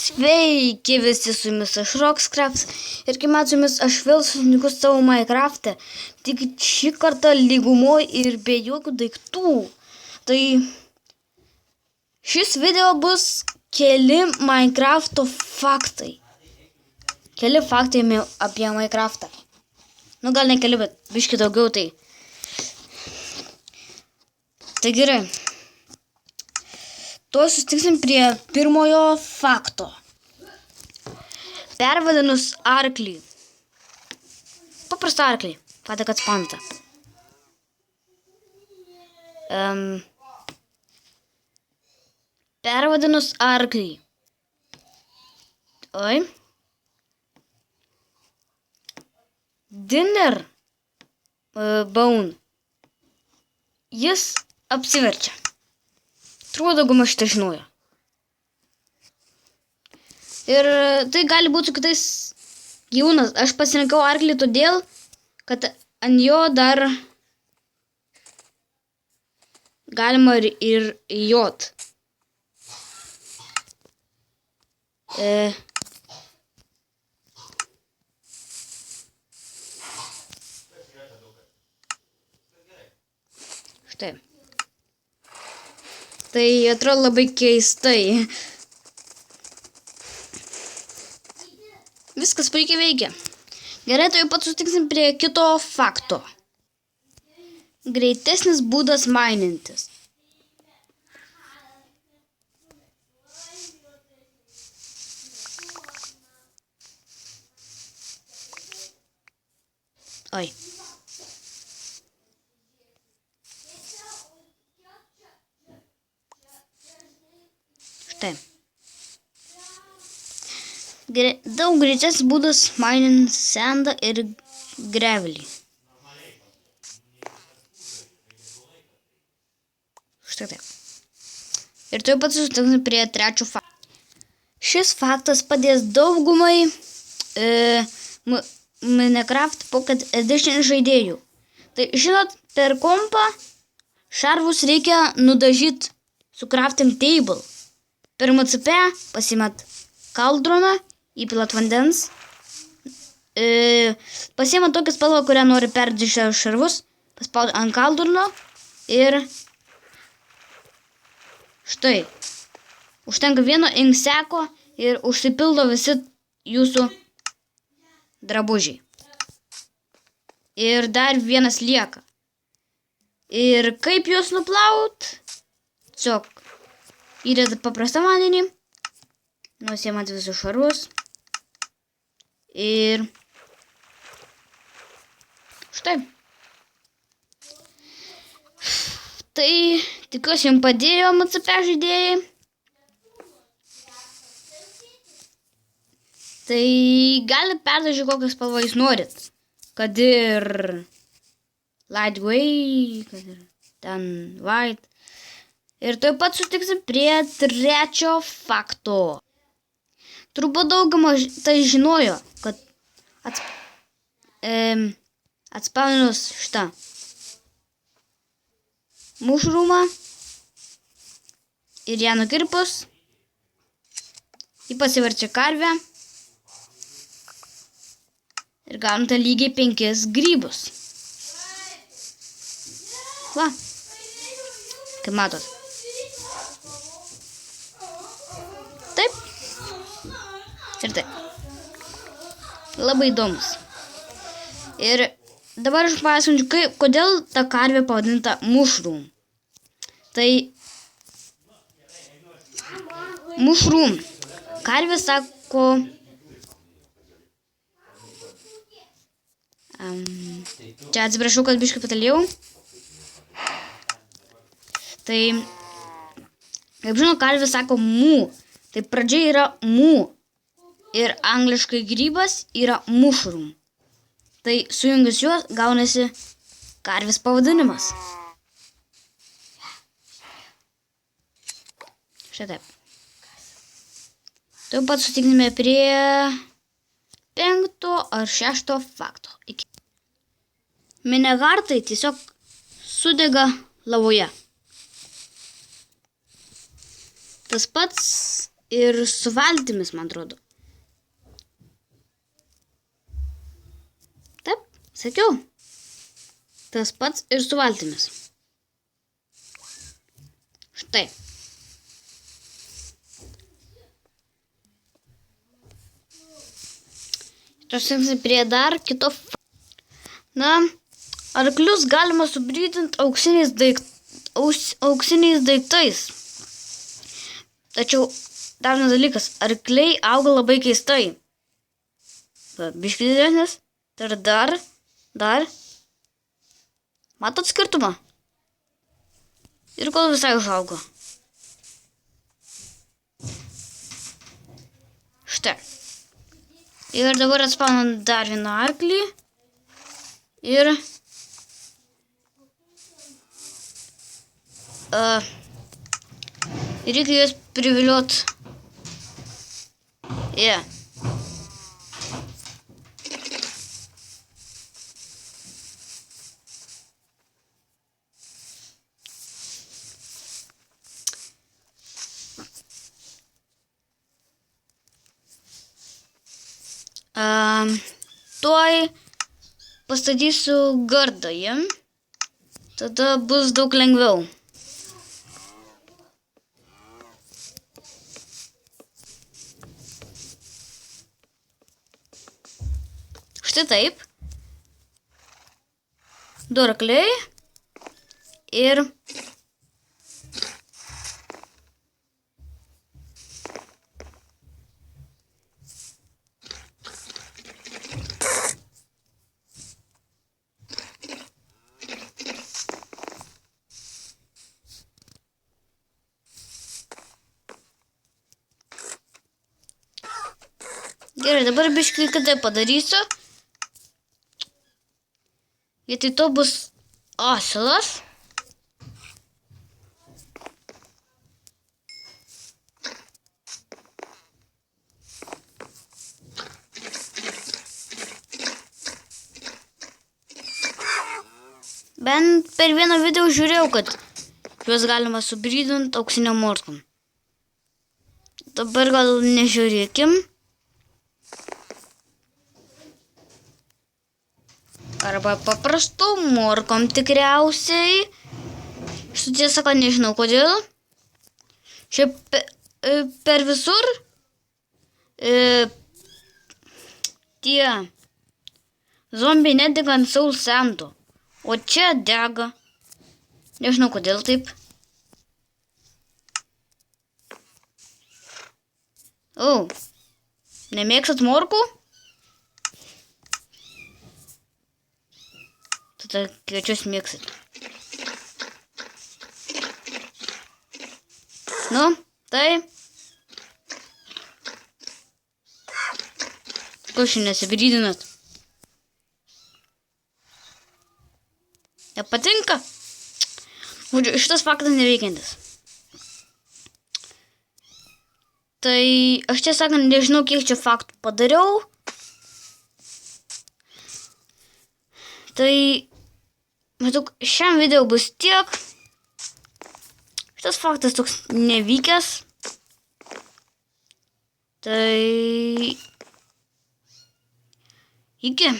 Sveiki visi, su jumis aš Roxcraft ir kaip matau, su jumis aš vėl susitinku savo Minecraft'e, tik šį kartą lygumoj ir be jokių daiktų. Tai šis video bus keli Minecraft'o faktai. Keli faktai apie Minecraft'ą. Nu gal ne keli, bet biški daugiau tai. Tai gerai. Tuo susitiksim prie pirmojo fakto. Pervadinus arklį. Paprastą arklį. Patį, kad spanta. Pervadinus arklį. Oi. Dinner bone. Jis apsiverčia. Turbūt dauguma šitą žinojo. Ir tai gali būti su kitais gyvūnas. Aš pasirinkau arklį todėl, kad ant jo dar galima ir jot. Štai. Tai atrodo labai keistai. Viskas puikiai veikia. Gerai, tai jau pat susitiksim prie kito fakto. Greitesnis būdas mainintis. Oi. Štai. Daug greitesnis būdas mainint sandą ir grevelį. Štai taip. Ir tuoj pat susitiksim prie trečio fakto. Šis faktas padės daugumai Minecraft Pocket Edition žaidėjų. Tai žinot, per kompą šarvus reikia nudažyti su crafting table. Per MCP pasimat kaldroną, įpilat vandens, pasimat tokią spalvą, kurią nori perdažyti šarvus, paspaud ant kaldrono ir štai. Užtenka vieno inkseko ir užsipildo visi jūsų drabužiai. Ir dar vienas lieka. Ir kaip juos nuplaut? Tiesiog įdedat paprastą vandenį, nusiimat visus šarvus ir štai. Tai tikiuosi jums padėjo MCP žaidėjai. Tai gali perdažyti kokią spalvą jūs norit. Kad ir light grey, kad ir ten white. Ir taip pat sutiksim prie trečio fakto. Turbūt dauguma tai žinojo, kad atspausdinus šitą mushroomą ir ją nukirpus, ji pasiverčia karvę ir gaunate lygiai 5 grybus. Va, kaip matot. Taip. Ir taip. Labai įdomus. Ir dabar aš paaiškinsiu, kodėl ta karvė pavadinta mushroom. Tai mushroom. Karvė sako čia atsiprašau, kad biškai patalėjau. Tai kaip žinau, karvė sako mu. Tai pradžia yra mu. Ir angliškai grybas yra mushroom. Tai sujungus juos gaunasi karvės pavadinimas. Štai taip. Taip pat sutikime prie 5 ar 6 fakto. Minehartai tiesiog sudega lavoje. Tas pats ir su valtimis, man atrodo. Taip, sakiau. Tas pats ir su valtimis. Štai. Tuosim prie dar kito. Na, arklius galima subrydinti auksiniais daiktais. Tačiau dar vienas dalykas, arkliai auga labai keistai. Biškį didesnis. Tai dar. Matot skirtumą? Ir kol visai užaugo. Štai. Ir dabar atspaunam dar vieną arklį. Ir reikia juos priviliot. Tuoj pastatysiu gardą jiem. Tada bus daug lengviau. Štai taip. Du arkliai. Ir gerai, dabar biškį kitaip padarysiu. Vietoj to bus asilas. Bent per vieną video žiūrėjau, kad juos galima subrydinti auksiniam morkom. Dabar gal nežiūrėkim. Arba paprastų morkom tikriausiai. Aš tiesą sakant nežinau kodėl. Šiaip per visur tie zombiai nedega ant Soul Sando. O čia dega. Nežinau kodėl taip. Nemėgstat morkų? Tada kviečius mėgsit. Nu, tai. Ko šiandien nesibrydinat? Nepatinka? Šitas faktas neveikiantis. Tai aš tiesą sakant nežinau, kiek čia faktų padariau. Tai maždaug šiam video bus tiek. Šitas faktas toks nevykęs. Tai iki.